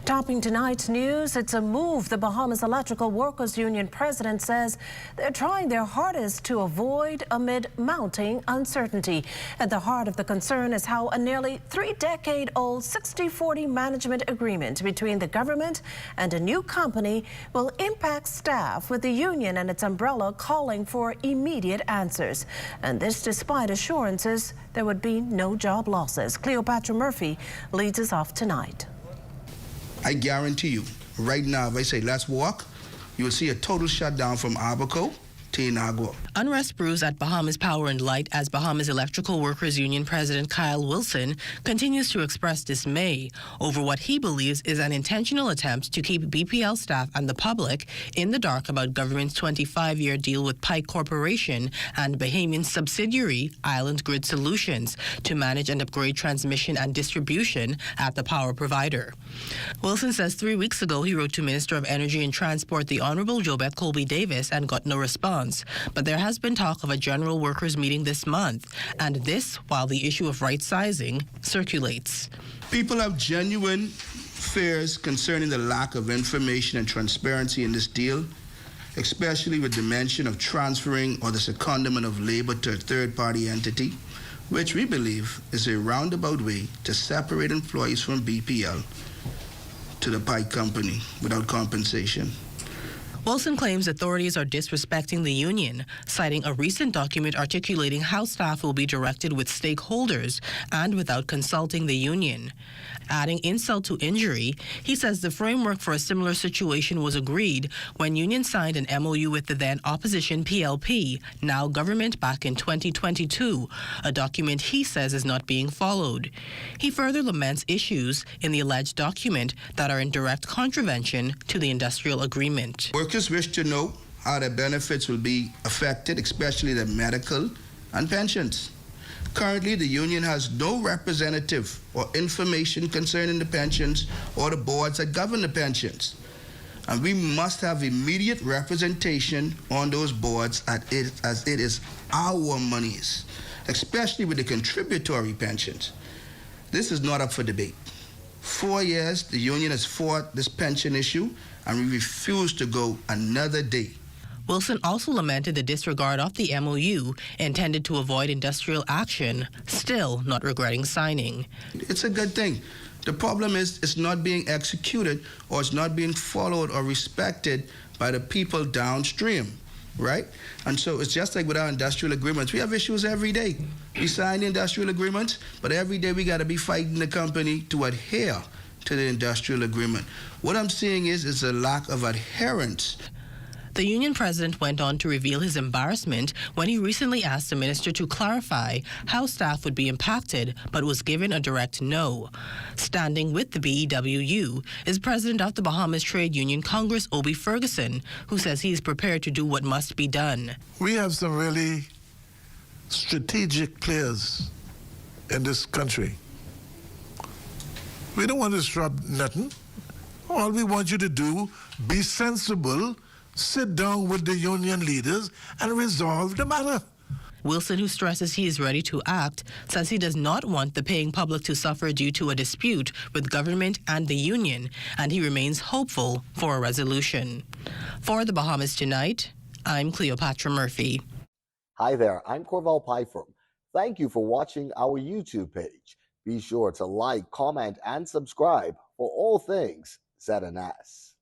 Topping tonight's news, it's a move. The Bahamas Electrical Workers Union president says they're trying their hardest to avoid amid mounting uncertainty. At the heart of the concern is how a nearly 3-decade-old 60-40 management agreement between the government and a new company will impact staff, with the union and its umbrella calling for immediate answers. And this despite assurances there would be no job losses. Cleopatra Murphy leads us off tonight. I guarantee you, right now, if I say let's walk, you will see a total shutdown from Abaco to Inagua. Unrest brews at Bahamas Power and Light as Bahamas Electrical Workers Union President Kyle Wilson continues to express dismay over what he believes is an intentional attempt to keep BPL staff and the public in the dark about government's 25-year deal with Pike Corporation and Bahamian subsidiary Island Grid Solutions to manage and upgrade transmission and distribution at the power provider. Wilson says 3 weeks ago he wrote to Minister of Energy and Transport the Honorable Jobeth Colby Davis and got no response. But there has been talk of a general workers meeting this month, and this while the issue of right sizing circulates. People have genuine fears concerning the lack of information and transparency in this deal, especially with the mention of transferring or the secondment of labor to a third-party entity, which we believe is a roundabout way to separate employees from BPL to the Pike Company without compensation. Wilson claims authorities are disrespecting the union, citing a recent document articulating how staff will be directed with stakeholders and without consulting the union. Adding insult to injury, he says the framework for a similar situation was agreed when union signed an MOU with the then opposition PLP, now government, back in 2022, a document he says is not being followed. He further laments issues in the alleged document that are in direct contravention to the industrial agreement. Workers wish to know how their benefits will be affected, especially their medical and pensions. Currently, the union has no representative or information concerning the pensions or the boards that govern the pensions. And we must have immediate representation on those boards as it is our monies, especially with the contributory pensions. This is not up for debate. 4 years, the union has fought this pension issue, and we refuse to go another day. Wilson also lamented the disregard of the MOU intended to avoid industrial action, still not regretting signing. It's a good thing. The problem is it's not being executed, or it's not being followed or respected by the people downstream, right? And so it's just like with our industrial agreements. We have issues every day. We sign the industrial agreements, but every day we got to be fighting the company to adhere to the industrial agreement. What I'm seeing is a lack of adherence. The union president went on to reveal his embarrassment when he recently asked the minister to clarify how staff would be impacted, but was given a direct no. Standing with the BEWU is president of the Bahamas Trade Union, Congress Obi Ferguson, who says he is prepared to do what must be done. We have some really strategic players in this country. We don't want to disrupt nothing. All we want you to do, be sensible, sit down with the union leaders and resolve the matter. Wilson, who stresses he is ready to act, says he does not want the paying public to suffer due to a dispute with government and the union, and he remains hopeful for a resolution. For the Bahamas Tonight, I'm Cleopatra Murphy. Hi there, I'm Corval Pfeiffer. Thank you for watching our YouTube page. Be sure to like, comment, and subscribe for all things ZNS.